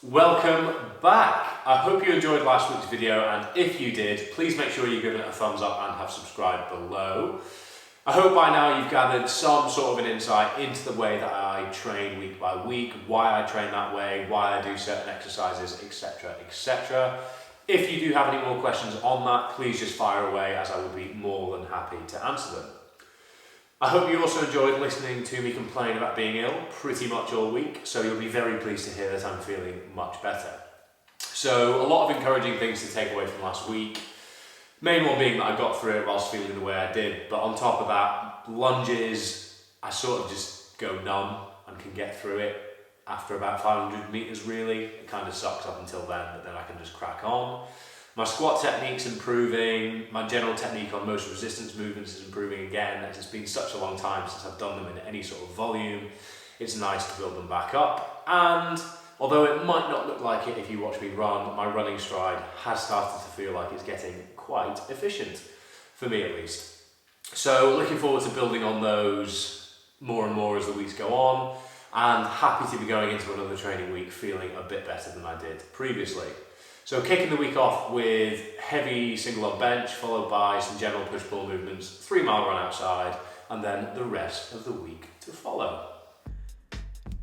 Welcome back. I hope you enjoyed last week's video, and if you did, please make sure you give it a thumbs up and have subscribed below. I hope by now you've gathered some sort of an insight into the way that I train week by week, why I train that way, why I do certain exercises, etc, etc. If you do have any more questions on that, please just fire away, as I will be more than happy to answer them. I hope you also enjoyed listening to me complain about being ill pretty much all week, so you'll be very pleased to hear that I'm feeling much better. So a lot of encouraging things to take away from last week. Main one being that I got through it whilst feeling the way I did, but on top of that, lunges, I sort of just go numb and can get through it after about 500 meters really. It kind of sucks up until then, but then I can just crack on. My squat technique's improving, my general technique on most resistance movements is improving again. It's been such a long time since I've done them in any sort of volume. It's nice to build them back up. And although it might not look like it if you watch me run, my running stride has started to feel like it's getting quite efficient, for me at least. So looking forward to building on those more and more as the weeks go on, and happy to be going into another training week feeling a bit better than I did previously. So kicking the week off with heavy single arm bench, followed by some general push-pull movements, 3-mile run outside, and then the rest of the week to follow.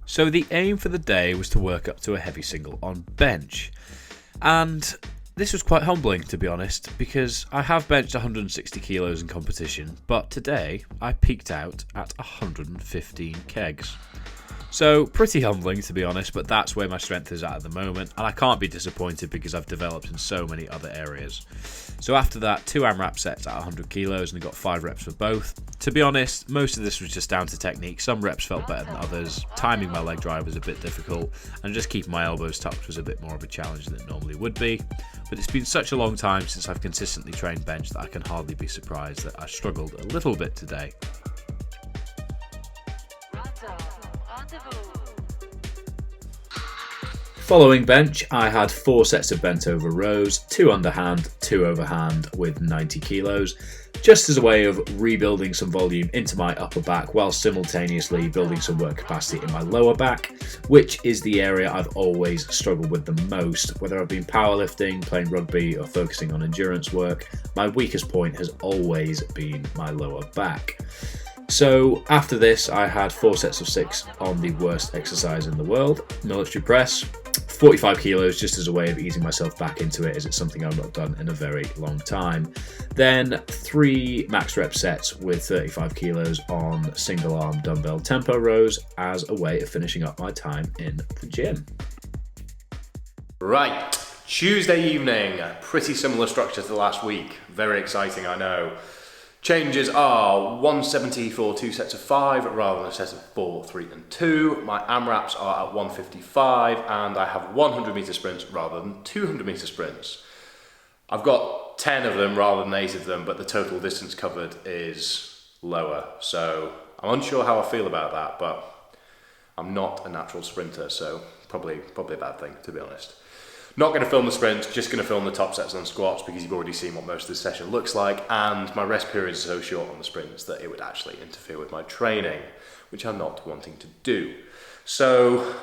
So the aim for the day was to work up to a heavy single on bench. And this was quite humbling, to be honest, because I have benched 160 kilos in competition, but today I peaked out at 115 kegs. So pretty humbling, to be honest, but that's where my strength is at the moment, and I can't be disappointed because I've developed in so many other areas. So after that, 2 AMRAP sets at 100 kilos and I got 5 reps for both. To be honest, most of this was just down to technique. Some reps felt better than others, timing my leg drive was a bit difficult, and just keeping my elbows tucked was a bit more of a challenge than it normally would be. But it's been such a long time since I've consistently trained bench that I can hardly be surprised that I struggled a little bit today. Following bench, I had 4 sets of bent over rows, 2 underhand, 2 overhand with 90 kilos, just as a way of rebuilding some volume into my upper back while simultaneously building some work capacity in my lower back, which is the area I've always struggled with the most. Whether I've been powerlifting, playing rugby or focusing on endurance work, my weakest point has always been my lower back. So after this, I had 4 sets of 6 on the worst exercise in the world, military press, 45 kilos just as a way of easing myself back into it, as it's something I've not done in a very long time. Then 3 max rep sets with 35 kilos on single arm dumbbell tempo rows as a way of finishing up my time in the gym. Right, Tuesday evening, pretty similar structure to last week. Very exciting, I know. Changes are 170 for 2 sets of 5 rather than a set of 4, 3 and 2. My AMRAPs are at 155 and I have 100 meter sprints rather than 200 meter sprints. I've got 10 of them rather than 8 of them, but the total distance covered is lower. So I'm unsure how I feel about that, but I'm not a natural sprinter, so probably a bad thing, to be honest. Not going to film the sprints, just going to film the top sets on squats because you've already seen what most of this session looks like, and my rest periods are so short on the sprints that it would actually interfere with my training, which I'm not wanting to do. So,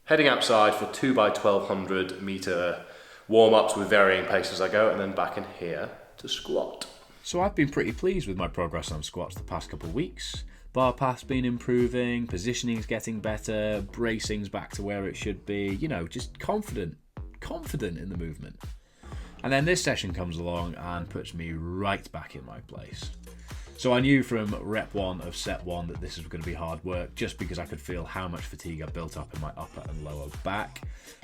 heading outside for 2 by 1200 meter warm-ups with varying pace as I go, and then back in here to squat. So I've been pretty pleased with my progress on squats the past couple of weeks. Bar path's been improving, positioning's getting better, bracing's back to where it should be, just confident in the movement. And then this session comes along and puts me right back in my place. So I knew from rep 1 of set 1 that this was going to be hard work, just because I could feel how much fatigue I built up in my upper and lower back.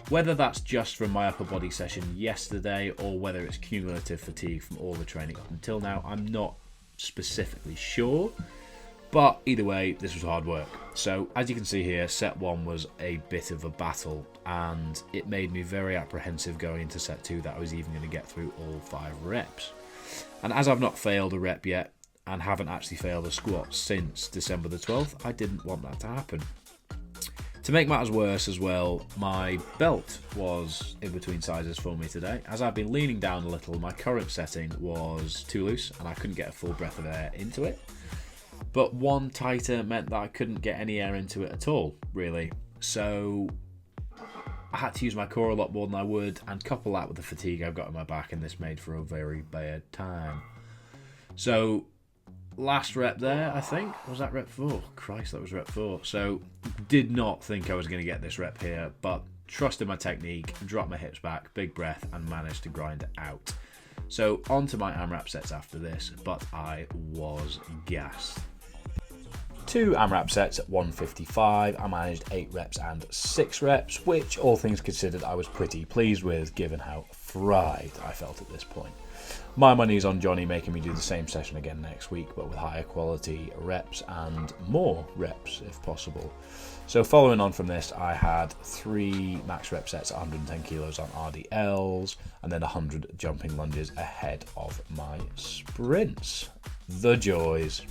Whether that's just from my upper body session yesterday or whether it's cumulative fatigue from all the training up until now, I'm not specifically sure. But either way, this was hard work. So as you can see here, set 1 was a bit of a battle, and it made me very apprehensive going into set 2 that I was even going to get through all 5 reps. And as I've not failed a rep yet, and haven't actually failed a squat since December the 12th, I didn't want that to happen. To make matters worse as well, my belt was in between sizes for me today. As I've been leaning down a little, my current setting was too loose and I couldn't get a full breath of air into it. But one tighter meant that I couldn't get any air into it at all, really. So I had to use my core a lot more than I would, and couple that with the fatigue I've got in my back, and this made for a very bad time. So, last rep there, I think. Was that rep 4? Christ, that was rep 4. So, did not think I was going to get this rep here, but trusted my technique, dropped my hips back, big breath, and managed to grind it out. So, on to my AMRAP sets after this, but I was gassed. 2 AMRAP sets at 155. I managed 8 reps and 6 reps, which, all things considered, I was pretty pleased with, given how fried I felt at this point. My money's on Johnny making me do the same session again next week, but with higher quality reps and more reps, if possible. So following on from this, I had 3 max rep sets at 110 kilos on RDLs, and then 100 jumping lunges ahead of my sprints. The joys.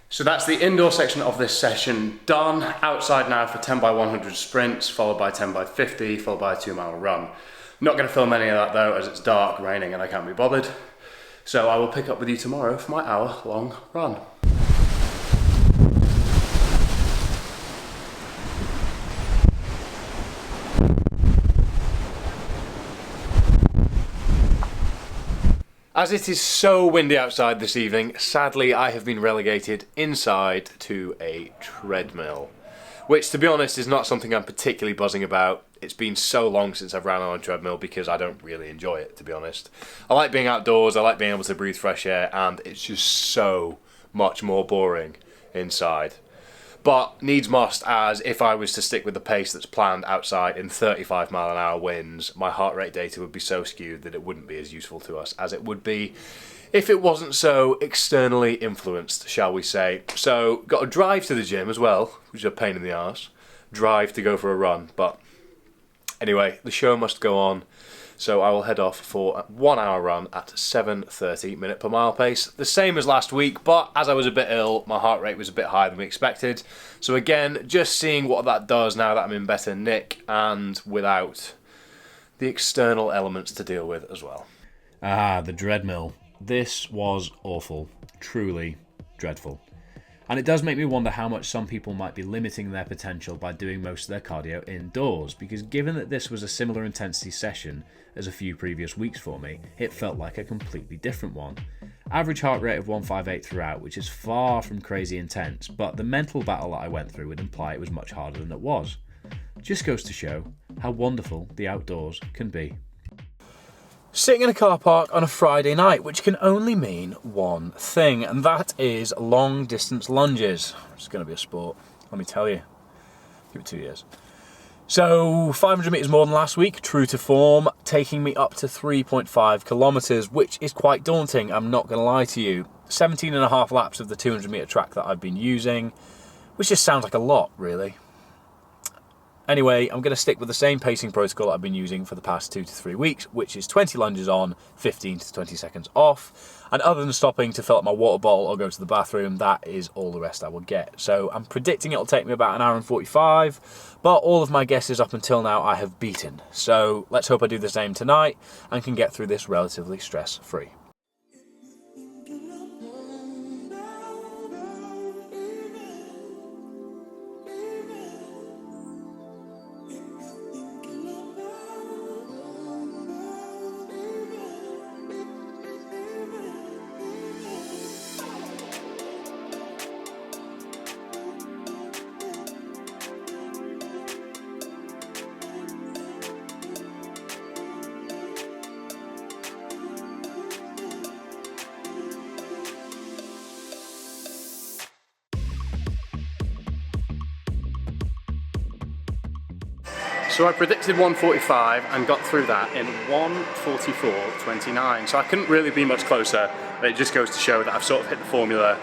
So that's the indoor section of this session done. Outside now for 10 by 100 sprints, followed by 10 by 50, followed by a 2-mile run. Not going to film any of that though, as it's dark, raining, and I can't be bothered. So I will pick up with you tomorrow for my hour-long run. As it is so windy outside this evening, sadly I have been relegated inside to a treadmill, which to be honest is not something I'm particularly buzzing about. It's been so long since I've ran on a treadmill because I don't really enjoy it, to be honest. I like being outdoors, I like being able to breathe fresh air, and it's just so much more boring inside. But needs must, as if I was to stick with the pace that's planned outside in 35-mile-an-hour winds, my heart rate data would be so skewed that it wouldn't be as useful to us as it would be if it wasn't so externally influenced, shall we say. So, got to drive to the gym as well, which is a pain in the arse. Drive to go for a run, but anyway, the show must go on. So I will head off for a 1-hour run at 7:30 minute per mile pace. The same as last week, but as I was a bit ill, my heart rate was a bit higher than we expected. So again, just seeing what that does now that I'm in better nick and without the external elements to deal with as well. The treadmill. This was awful. Truly dreadful. And it does make me wonder how much some people might be limiting their potential by doing most of their cardio indoors, because given that this was a similar intensity session as a few previous weeks for me, it felt like a completely different one. Average heart rate of 158 throughout, which is far from crazy intense, but the mental battle that I went through would imply it was much harder than it was. Just goes to show how wonderful the outdoors can be. Sitting in a car park on a Friday night, which can only mean one thing, and that is long distance lunges. It's going to be a sport, let me tell you. Give it 2 years. So 500 metres more than last week, true to form, taking me up to 3.5 kilometres, which is quite daunting, I'm not going to lie to you. 17 and a half laps of the 200 metre track that I've been using, which just sounds like a lot, really. Anyway, I'm going to stick with the same pacing protocol I've been using for the past 2 to 3 weeks, which is 20 lunges on, 15 to 20 seconds off. And other than stopping to fill up my water bottle or go to the bathroom, that is all the rest I will get. So I'm predicting it'll take me about 1 hour and 45, but all of my guesses up until now I have beaten. So let's hope I do the same tonight and can get through this relatively stress-free. So I predicted 145 and got through that in 144.29. So I couldn't really be much closer. It just goes to show that I've sort of hit the formula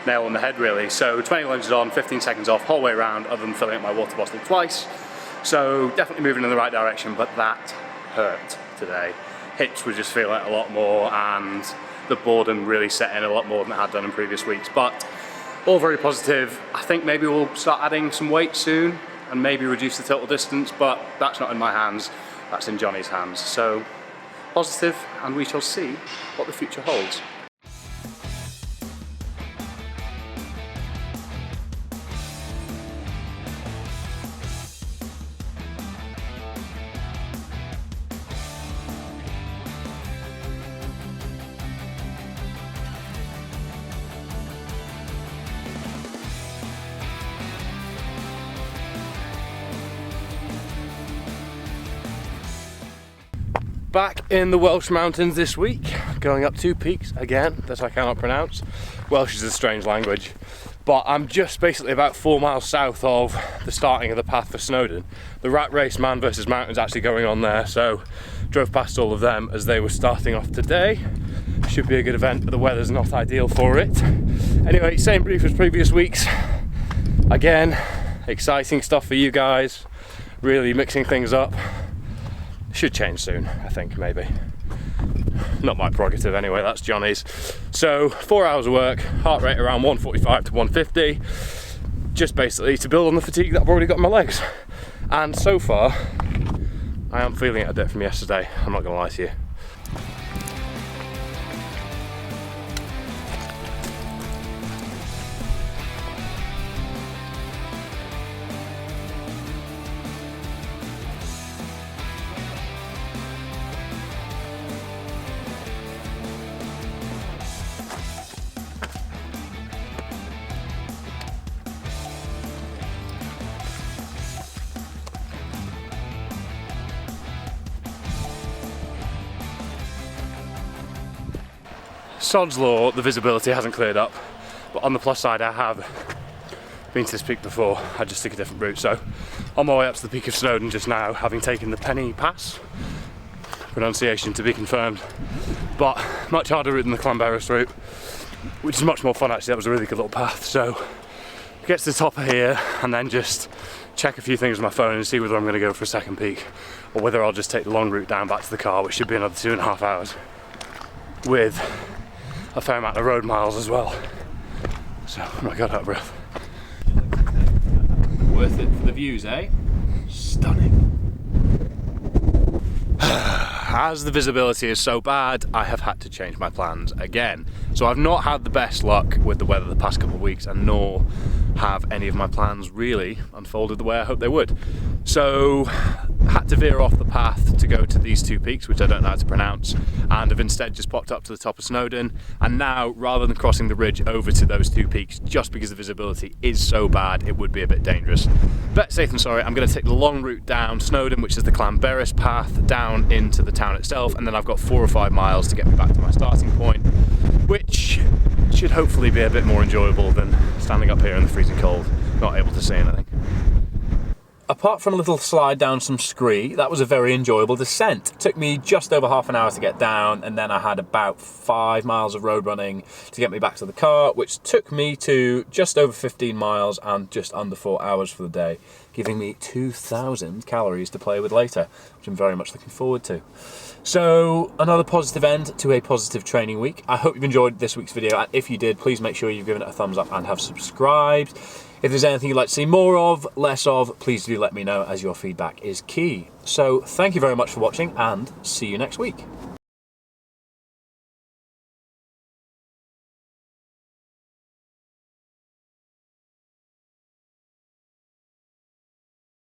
nail on the head really. So 20 lunges on, 15 seconds off, whole way around, other than filling up my water bottle twice. So definitely moving in the right direction, but that hurt today. Hips were just feeling it a lot more, and the boredom really set in a lot more than it had done in previous weeks. But all very positive. I think maybe we'll start adding some weight soon and maybe reduce the total distance, but that's not in my hands, that's in Johnny's hands. So positive, and we shall see what the future holds. back in the Welsh mountains this week, going up 2 peaks again that I cannot pronounce. Welsh is a strange language, but I'm just basically about 4 miles south of the starting of the path for Snowdon. The rat race Man versus Mountain is actually going on there, so drove past all of them as they were starting off today. Should be a good event, but the weather's not ideal for it. Anyway, same brief as previous weeks. Again, exciting stuff for you guys, really mixing things up. Should change soon, I think, maybe. Not my prerogative anyway, that's Johnny's. So 4 hours of work, heart rate around 145 to 150, just basically to build on the fatigue that I've already got in my legs. And so far, I am feeling it a bit from yesterday, I'm not gonna lie to you. Sod's law, the visibility hasn't cleared up, but on the plus side I have been to this peak before. I just took a different route, so on my way up to the peak of Snowdon just now, having taken the Penny Pass, pronunciation to be confirmed, but much harder route than the Clanberis route, which is much more fun actually. That was a really good little path. So get to the top of here and then just check a few things with my phone and see whether I'm going to go for a second peak or whether I'll just take the long route down back to the car, which should be another 2.5 hours with a fair amount of road miles as well. So I'm not got out of breath. Worth it for the views, eh? Stunning. As the visibility is so bad, I have had to change my plans again. So I've not had the best luck with the weather the past couple of weeks, and nor have any of my plans really unfolded the way I hoped they would. So had to veer off the path to go to these 2 peaks, which I don't know how to pronounce, and have instead just popped up to the top of Snowdon. And now, rather than crossing the ridge over to those 2 peaks, just because the visibility is so bad, it would be a bit dangerous. Better safe than sorry, I'm going to take the long route down Snowdon, which is the Clanberis path, down into the town itself, and then I've got 4 or 5 miles to get me back to my starting point, which should hopefully be a bit more enjoyable than standing up here in the freezing cold, not able to see anything. Apart from a little slide down some scree, that was a very enjoyable descent. It took me just over half an hour to get down, and then I had about 5 miles of road running to get me back to the car, which took me to just over 15 miles and just under 4 hours for the day, giving me 2,000 calories to play with later, which I'm very much looking forward to. So, another positive end to a positive training week. I hope you've enjoyed this week's video, and if you did, please make sure you've given it a thumbs up and have subscribed. If there's anything you'd like to see more of, less of, please do let me know, as your feedback is key. So, thank you very much for watching, and see you next week.